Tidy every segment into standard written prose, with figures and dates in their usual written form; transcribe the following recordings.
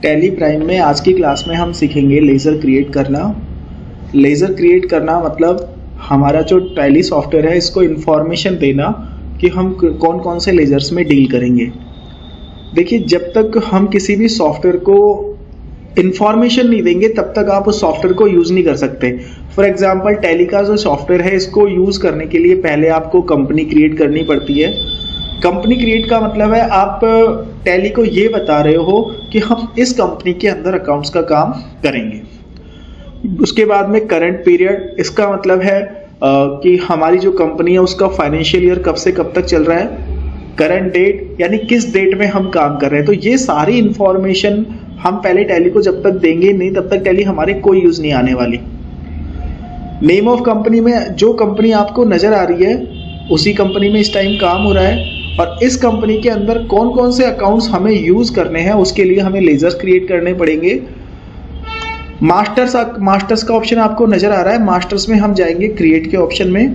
Tally prime में आज की क्लास में हम सीखेंगे लेज़र क्रिएट करना। लेज़र क्रिएट करना मतलब हमारा जो टैली सॉफ्टवेयर है इसको इन्फॉर्मेशन देना कि हम कौन कौन से लेज़र्स में डील करेंगे। देखिए, जब तक हम किसी भी सॉफ्टवेयर को इन्फॉर्मेशन नहीं देंगे तब तक आप उस सॉफ्टवेयर को यूज़ नहीं कर सकते। फॉर एग्जांपल टैली का जो सॉफ्टवेयर है इसको यूज़ करने के लिए पहले आपको कंपनी क्रिएट करनी पड़ती है। कंपनी क्रिएट का मतलब है आप टैली को ये बता रहे हो कि हम इस कंपनी के अंदर अकाउंट्स का काम करेंगे। उसके बाद में करंट पीरियड, इसका मतलब है कि हमारी जो कंपनी है उसका फाइनेंशियल ईयर कब से कब तक चल रहा है। करंट डेट यानी किस डेट में हम काम कर रहे हैं। तो ये सारी इंफॉर्मेशन हम पहले टैली को जब तक देंगे नहीं तब तक टैली हमारे कोई यूज नहीं आने वाली। नेम ऑफ कंपनी में जो कंपनी आपको नजर आ रही है उसी कंपनी में इस टाइम काम हो रहा है, और इस कंपनी के अंदर कौन कौन से अकाउंट्स हमें यूज करने हैं उसके लिए हमें लेजर्स क्रिएट करने पड़ेंगे। मास्टर्स का ऑप्शन आपको नजर आ रहा है। मास्टर्स में हम जाएंगे क्रिएट के ऑप्शन में।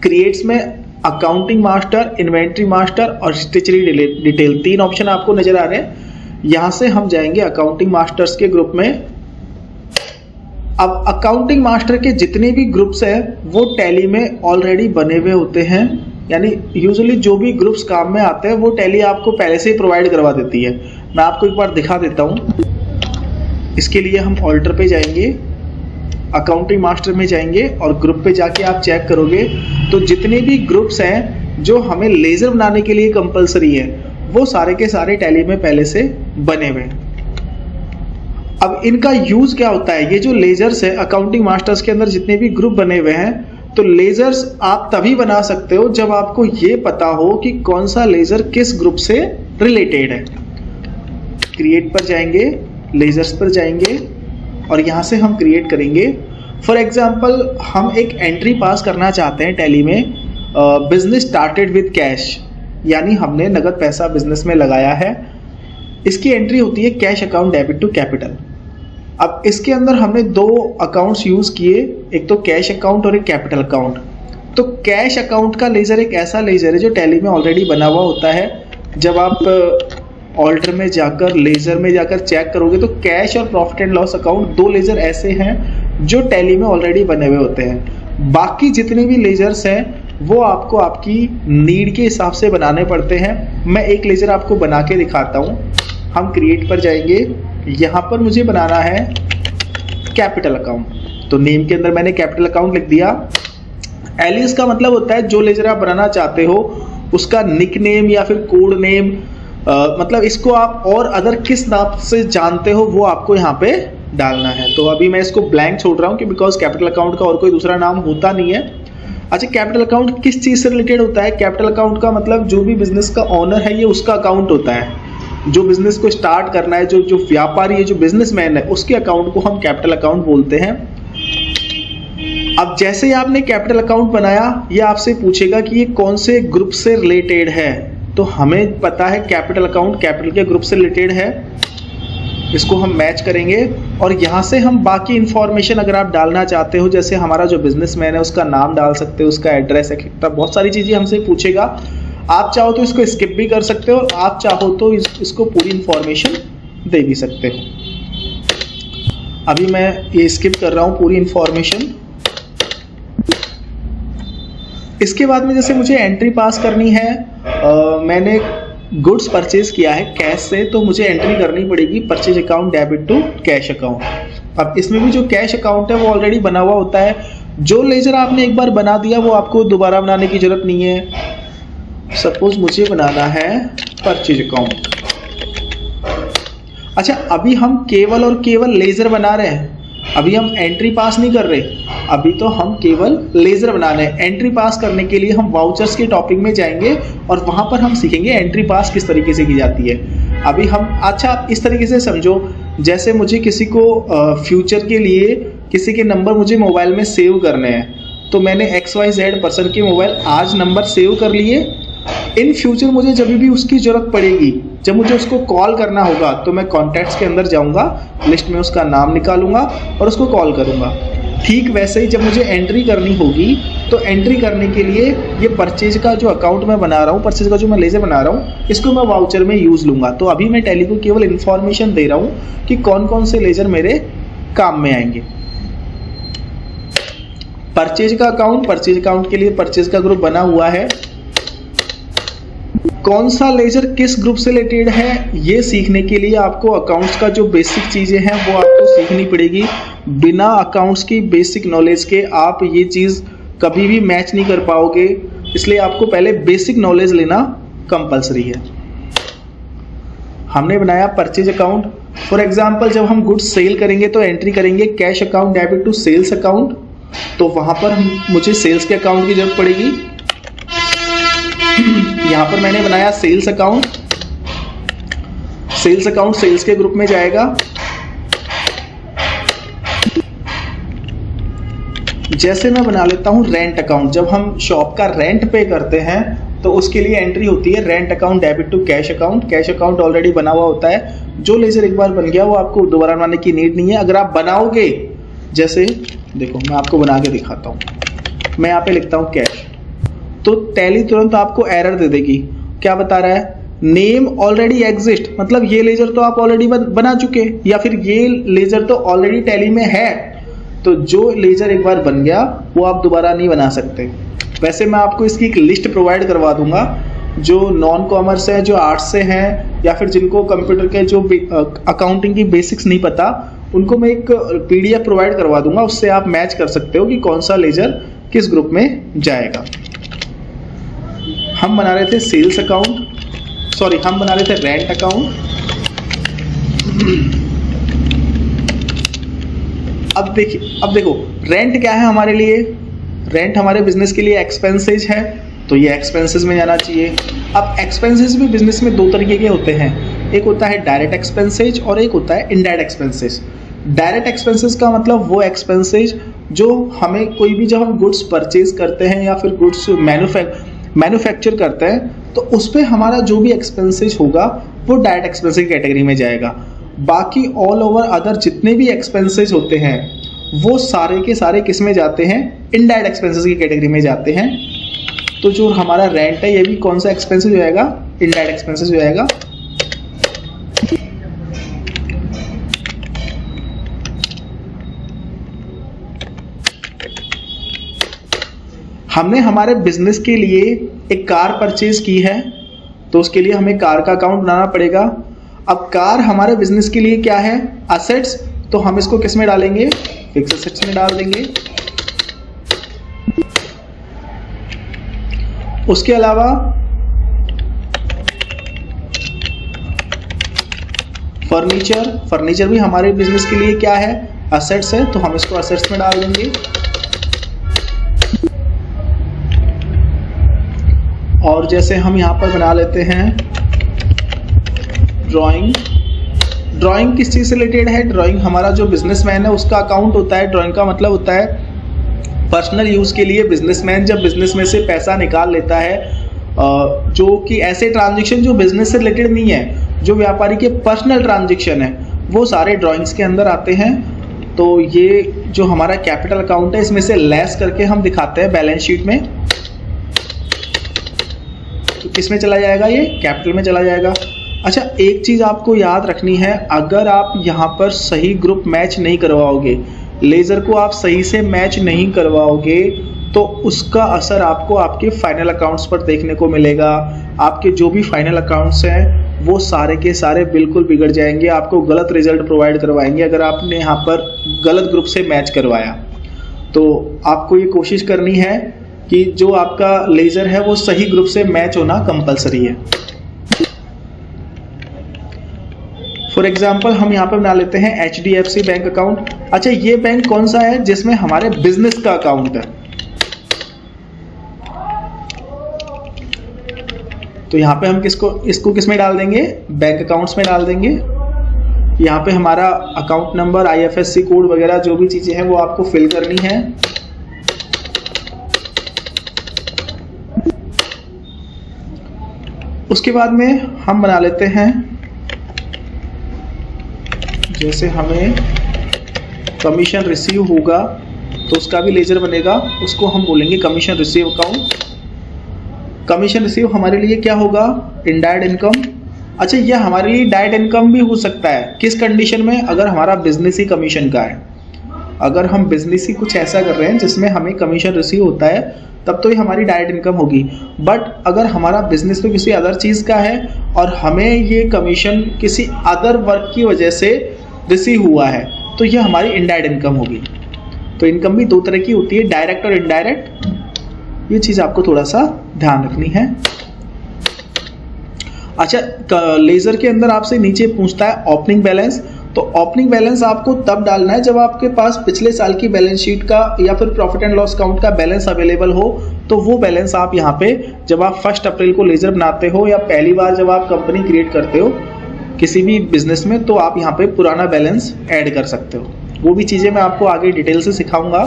क्रिएट्स में अकाउंटिंग मास्टर, इन्वेंट्री मास्टर और स्टेचरी डिटेल तीन ऑप्शन आपको नजर आ रहे हैं। यहां से हम जाएंगे अकाउंटिंग मास्टर्स के ग्रुप में। अब अकाउंटिंग मास्टर के जितने भी ग्रुप्स हैं वो टैली में ऑलरेडी बने हुए होते हैं, यानी यूजुअली जो भी ग्रुप्स काम में आते हैं वो टैली आपको पहले से ही प्रोवाइड करवा देती है। मैं आपको एक बार दिखा देता हूं। इसके लिए हम ऑल्टर पे जाएंगे, अकाउंटिंग मास्टर में जाएंगे और ग्रुप पे जाके आप चेक करोगे तो जितने भी ग्रुप्स हैं जो हमें लेजर बनाने के लिए कंपलसरी है वो सारे के सारे टैली में पहले से बने हुए हैं। अब इनका यूज क्या होता है, ये जो लेजर्स है अकाउंटिंग मास्टर्स के अंदर जितने भी ग्रुप बने हुए हैं, तो लेजर्स आप तभी बना सकते हो जब आपको ये पता हो कि कौन सा लेजर किस ग्रुप से रिलेटेड है। क्रिएट पर जाएंगे, लेजर्स पर जाएंगे और यहां से हम क्रिएट करेंगे। फॉर एग्जांपल हम एक एंट्री पास करना चाहते हैं टैली में, बिजनेस स्टार्टेड विद कैश, यानी हमने नगद पैसा बिजनेस में लगाया है। इसकी एंट्री होती है cash account debit to capital. अब इसके अंदर हमने दो अकाउंट्स यूज किए, एक तो कैश अकाउंट और एक कैपिटल अकाउंट। तो कैश अकाउंट का लेजर एक ऐसा लेजर है जो टैली में ऑलरेडी बना हुआ होता है। जब आप ऑल्टर में जाकर लेजर में जाकर चेक करोगे तो कैश और प्रॉफिट एंड लॉस अकाउंट दो लेजर ऐसे हैं जो टैली में ऑलरेडी बने हुए होते हैं। बाकी जितने भी लेजर्स हैं वो आपको आपकी नीड के हिसाब से बनाने पड़ते हैं। मैं एक लेजर आपको बना के दिखाता हूँ। हम क्रिएट पर जाएंगे, यहाँ पर मुझे बनाना है कैपिटल अकाउंट। तो नेम के अंदर मैंने कैपिटल अकाउंट लिख दिया। एलिस का मतलब होता है जो लेजर आप बनाना चाहते हो उसका निक नेम या फिर कोड नेम, मतलब इसको आप और अदर किस नाम से जानते हो वो आपको यहाँ पे डालना है। तो अभी मैं इसको ब्लैंक छोड़ रहा हूँ कि बिकॉज कैपिटल अकाउंट का और कोई दूसरा नाम होता नहीं है। अच्छा, कैपिटल अकाउंट किस चीज से रिलेटेड होता है? कैपिटल अकाउंट का मतलब जो भी बिजनेस का ओनर है ये उसका अकाउंट होता है। जो बिजनेस को स्टार्ट करना है, जो व्यापारी है, जो बिजनेसमैन है, उसके अकाउंट को हम कैपिटल अकाउंट बोलते हैं। अब जैसे ही आपने कैपिटल अकाउंट बनाया ये आपसे पूछेगा कि ये कौन से ग्रुप से रिलेटेड है। तो हमें पता है कैपिटल अकाउंट कैपिटल के ग्रुप से रिलेटेड है। इसको हम मैच करेंगे और यहाँ से हम बाकी इंफॉर्मेशन अगर आप डालना चाहते हो, जैसे हमारा जो बिजनेसमैन है उसका नाम डाल सकते हो, उसका एड्रेस एक्सेट्रा, बहुत सारी चीजें हमसे पूछेगा। आप चाहो तो इसको स्किप भी कर सकते हो और आप चाहो तो इसको पूरी इंफॉर्मेशन दे भी सकते हो। अभी मैं ये स्किप कर रहा हूँ पूरी इंफॉर्मेशन। इसके बाद में जैसे मुझे एंट्री पास करनी है, मैंने गुड्स परचेज किया है कैश से, तो मुझे एंट्री करनी पड़ेगी purchase account debit to cash account. अब इसमें भी जो कैश अकाउंट है वो ऑलरेडी बना हुआ होता है। जो लेजर आपने एक बार बना दिया वो आपको दोबारा बनाने की जरूरत नहीं है। सपोज मुझे बनाना है परचेज अकाउंट। अच्छा, अभी हम केवल और केवल लेजर बना रहे हैं, अभी हम एंट्री पास नहीं कर रहे, अभी तो हम केवल लेजर बना रहे हैं। एंट्री पास करने के लिए हम वाउचर्स के टॉपिक में जाएंगे और वहां पर हम सीखेंगे एंट्री पास किस तरीके से की जाती है। अभी हम, अच्छा आप इस तरीके से समझो, जैसे मुझे किसी को फ्यूचर के लिए किसी के नंबर मुझे मोबाइल में सेव करने हैं, तो मैंने XYZ पर्सन के मोबाइल आज नंबर सेव कर लिए। इन फ्यूचर मुझे जब भी उसकी जरूरत पड़ेगी, जब मुझे उसको कॉल करना होगा, तो मैं कॉन्टैक्ट्स के अंदर जाऊंगा, लिस्ट में उसका नाम निकालूंगा और उसको कॉल करूंगा। ठीक वैसे ही जब मुझे एंट्री करनी होगी तो एंट्री करने के लिए ये परचेज का जो अकाउंट मैं बना रहा हूँ, परचेज का जो मैं लेजर बना रहा हूँ, इसको मैं वाउचर में यूज़ लूँगा। तो अभी मैं टैली को केवल इन्फॉर्मेशन दे रहा हूँ कि कौन कौन से लेजर मेरे काम में आएंगे। परचेज का अकाउंट, परचेज अकाउंट के लिए परचेज का ग्रुप बना हुआ है। कौन सा लेजर किस ग्रुप से रिलेटेड है ये सीखने के लिए आपको अकाउंट्स का जो बेसिक चीज़ें हैं वो आपको सीखनी पड़ेगी। बिना अकाउंट्स की बेसिक नॉलेज के आप ये चीज़ कभी भी मैच नहीं कर पाओगे, इसलिए आपको पहले बेसिक नॉलेज लेना कंपलसरी है। हमने बनाया परचेज अकाउंट। फॉर एग्जांपल जब हम गुड्स सेल करेंगे तो एंट्री करेंगे cash account debit to sales account, तो वहां पर मुझे सेल्स के अकाउंट की जरूरत पड़ेगी। यहां पर मैंने बनाया sales account. Sales account sales के ग्रुप में जाएगा। जैसे मैं बना लेता हूं रेंट अकाउंट। जब हम शॉप का रेंट पे करते हैं तो उसके लिए एंट्री होती है rent account debit to cash account. Cash account already बना हुआ होता है। जो लेजर एक बार बन गया वो आपको दोबारा बनाने की नीड नहीं है। अगर आप बनाओगे, जैसे देखो मैं आपको बना के दिखाता हूँ, मैं यहाँ पे लिखता हूँ कैश, तो टैली तुरंत आपको एरर दे देगी। क्या बता रहा है? नेम ऑलरेडी एग्जिस्ट, मतलब ये लेजर तो आप ऑलरेडी बना चुके, या फिर ये लेजर तो ऑलरेडी टैली में है। तो जो लेजर एक बार बन गया वो आप दोबारा नहीं बना सकते। वैसे मैं आपको इसकी एक लिस्ट प्रोवाइड करवा दूंगा। जो नॉन कॉमर्स है, जो आर्ट्स से हैं, या फिर जिनको कंप्यूटर के जो अकाउंटिंग की बेसिक्स नहीं पता, उनको मैं एक PDF प्रोवाइड करवा दूंगा। उससे आप मैच कर सकते हो कि कौन सा लेजर किस ग्रुप में जाएगा। हम बना रहे थे सेल्स अकाउंट, सॉरी हम बना रहे थे रेंट अकाउंट। अब देखो रेंट क्या है हमारे लिए? रेंट हमारे बिजनेस के लिए एक्सपेंसेस है, तो ये एक्सपेंसेस में जाना चाहिए। अब एक्सपेंसेस भी बिजनेस में दो तरीके के होते हैं, एक होता है डायरेक्ट एक्सपेंसेस और एक होता है इनडायरेक्ट एक्सपेंसेस। डायरेक्ट एक्सपेंसेस का मतलब वो एक्सपेंसेस जो हमें कोई भी, जब हम गुड्स परचेज करते हैं या फिर गुड्स मैन्युफैक्चर करते हैं, तो उस पर हमारा जो भी एक्सपेंसेस होगा वो डायरेक्ट एक्सपेंसेस की कैटेगरी में जाएगा। बाकी ऑल ओवर अदर जितने भी एक्सपेंसेस होते हैं वो सारे के सारे किस में जाते हैं? इनडायरेक्ट एक्सपेंसेस की कैटेगरी में जाते हैं। तो जो हमारा रेंट है ये भी कौन सा एक्सपेंसेस हो जाएगा? इनडायरेक्ट एक्सपेंसेस हो जाएगा। हमने हमारे बिजनेस के लिए एक कार परचेज की है, तो उसके लिए हमें कार का अकाउंट बनाना पड़ेगा। अब कार हमारे बिजनेस के लिए क्या है? असेट्स, तो हम इसको किस में डालेंगे? फिक्स असेट्स में डाल देंगे। उसके अलावा फर्नीचर भी हमारे बिजनेस के लिए क्या है? असेट्स है, तो हम इसको असेट्स में डाल देंगे। और जैसे हम यहाँ पर बना लेते हैं ड्राइंग किस चीज़ से रिलेटेड है? ड्राइंग हमारा जो बिजनेसमैन है उसका अकाउंट होता है। ड्राइंग का मतलब होता है पर्सनल यूज़ के लिए। बिजनेसमैन जब बिजनेस में से पैसा निकाल लेता है, जो कि ऐसे ट्रांजेक्शन जो बिजनेस से रिलेटेड नहीं है, जो व्यापारी के पर्सनल ट्रांजेक्शन है, वो सारे ड्राइंग्स के अंदर आते हैं। तो ये जो हमारा कैपिटल अकाउंट है इसमें से लेस करके हम दिखाते हैं बैलेंस शीट में। तो किस में चला जाएगा? ये कैपिटल में चला जाएगा। अच्छा, एक चीज़ आपको याद रखनी है, अगर आप यहाँ पर सही ग्रुप मैच नहीं करवाओगे, लेजर को आप सही से मैच नहीं करवाओगे, तो उसका असर आपको आपके फाइनल अकाउंट्स पर देखने को मिलेगा। आपके जो भी फाइनल अकाउंट्स हैं वो सारे के सारे बिल्कुल बिगड़ जाएंगे, आपको गलत रिजल्ट प्रोवाइड करवाएंगे अगर आपने यहाँ पर गलत ग्रुप से मैच करवाया। तो आपको ये कोशिश करनी है कि जो आपका लेजर है वो सही ग्रुप से मैच होना कंपलसरी है। फॉर एग्जाम्पल हम यहाँ पर बना लेते हैं HDFC बैंक अकाउंट। अच्छा, ये बैंक कौन सा है? जिसमें हमारे बिजनेस का अकाउंट है। तो यहाँ पे हम इसको किस में डाल देंगे? बैंक अकाउंट्स में डाल देंगे। यहाँ पे हमारा अकाउंट नंबर, IFSC कोड वगैरह जो भी चीजें हैं वो आपको फिल करनी है। उसके बाद में हम बना लेते हैं, जैसे हमें कमीशन रिसीव होगा तो उसका भी लेजर बनेगा, उसको हम बोलेंगे commission receive account. Commission receive हमारे लिए क्या होगा, इनडायरेक्ट इनकम। अच्छा, यह हमारे लिए डायरेक्ट इनकम भी हो सकता है, किस कंडीशन में, अगर हमारा बिजनेस ही कमीशन का है, अगर हम बिजनेस ही कुछ ऐसा कर रहे हैं जिसमें हमें कमीशन रिसीव होता है, तब तो ये हमारी डायरेक्ट इनकम होगी। बट अगर हमारा बिजनेस तो किसी अदर चीज़ का है और हमें ये कमीशन किसी अदर वर्क की वजह से रिसीव हुआ है, तो ये हमारी इनडायरेक्ट इनकम होगी। तो इनकम भी दो तरह की होती है, डायरेक्ट और इनडायरेक्ट, ये चीज़ आपको थोड़ा सा ध्यान रखनी है। अच्छा, लेजर के अंदर आपसे नीचे पूछता है ओपनिंग बैलेंस। तो ओपनिंग बैलेंस आपको तब डालना है जब आपके पास पिछले साल की बैलेंस शीट का या फिर प्रॉफिट एंड लॉस अकाउंट का बैलेंस अवेलेबल हो। तो वो बैलेंस आप यहाँ पे जब आप 1 अप्रैल को लेजर बनाते हो या पहली बार जब आप कंपनी क्रिएट करते हो किसी भी बिजनेस में, तो आप यहाँ पे पुराना बैलेंस ऐड कर सकते हो। वो भी चीज़ें मैं आपको आगे डिटेल से सिखाऊंगा।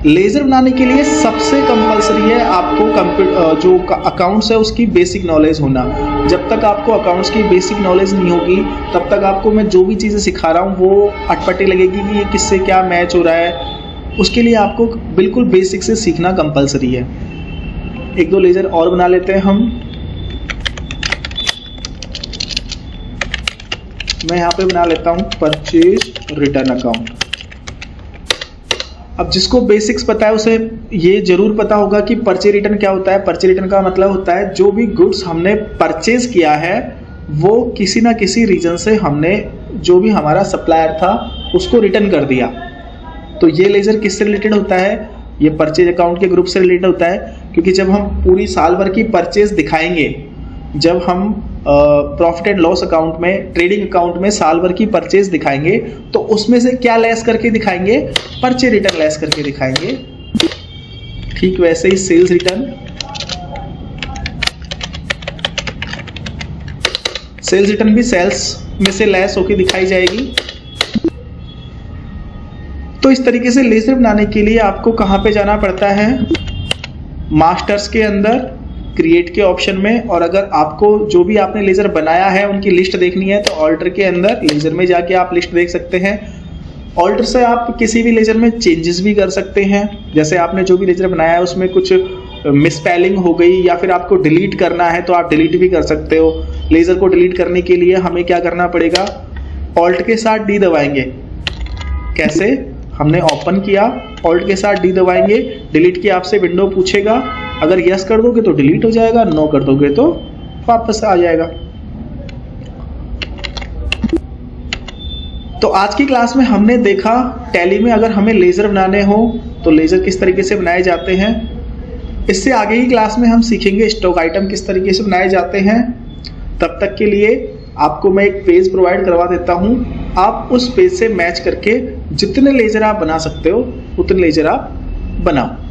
लेजर बनाने के लिए सबसे कंपलसरी है आपको जो अकाउंट्स है उसकी बेसिक नॉलेज होना। जब तक आपको अकाउंट्स की बेसिक नॉलेज नहीं होगी तब तक आपको मैं जो भी चीज़ें सिखा रहा हूँ वो अटपटी लगेगी कि ये किससे क्या मैच हो रहा है। उसके लिए आपको बिल्कुल बेसिक से सीखना कंपलसरी है। 1-2 लेजर और बना लेते हैं हम। मैं यहाँ पे बना लेता हूँ परचेज रिटर्न अकाउंट। अब जिसको बेसिक्स पता है उसे ये जरूर पता होगा कि परचेज रिटर्न क्या होता है। परचेज रिटर्न का मतलब होता है जो भी गुड्स हमने परचेज किया है वो किसी ना किसी रीजन से हमने जो भी हमारा सप्लायर था उसको रिटर्न कर दिया। तो ये लेजर किससे रिलेटेड होता है, ये परचेज अकाउंट के ग्रुप से रिलेटेड होता है, क्योंकि जब हम पूरी साल भर की परचेज दिखाएंगे, जब हम प्रॉफिट एंड लॉस अकाउंट में, ट्रेडिंग अकाउंट में साल भर की परचेज दिखाएंगे, तो उसमें से क्या लेस करके दिखाएंगे, परचेज रिटर्न लेस करके दिखाएंगे। ठीक वैसे ही सेल्स रिटर्न, सेल्स रिटर्न भी सेल्स में से लेस होके दिखाई जाएगी। तो इस तरीके से लेजर बनाने के लिए आपको कहां पे जाना पड़ता है, मास्टर्स के अंदर क्रिएट के ऑप्शन में, और अगर आपको जो भी आपने लेजर बनाया है उनकी लिस्ट देखनी है तो ऑल्टर के अंदर लेजर में जाके आप लिस्ट देख सकते हैं। ऑल्टर से आप किसी भी लेजर में चेंजेस भी कर सकते हैं। जैसे आपने जो भी लेजर बनाया है उसमें कुछ मिसस्पेलिंग हो गई या फिर आपको डिलीट करना है तो आप डिलीट भी कर सकते हो। लेजर को डिलीट करने के लिए हमें क्या करना पड़ेगा, ऑल्ट के साथ डी दबाएंगे। कैसे, हमने ओपन किया, ऑल्ट के साथ डी दबाएंगे, डिलीट की आपसे विंडो पूछेगा, अगर यस कर दोगे तो डिलीट हो जाएगा, नो कर दोगे तो वापस आ जाएगा। तो आज की क्लास में हमने देखा टैली में अगर हमें लेजर बनाने हो तो लेजर किस तरीके से बनाए जाते हैं। इससे आगे की क्लास में हम सीखेंगे स्टॉक आइटम किस तरीके से बनाए जाते हैं। तब तक के लिए आपको मैं एक पेज प्रोवाइड करवा देता हूं, आप उस पेज से मैच करके जितने लेजर आप बना सकते हो उतने लेजर आप बनाओ।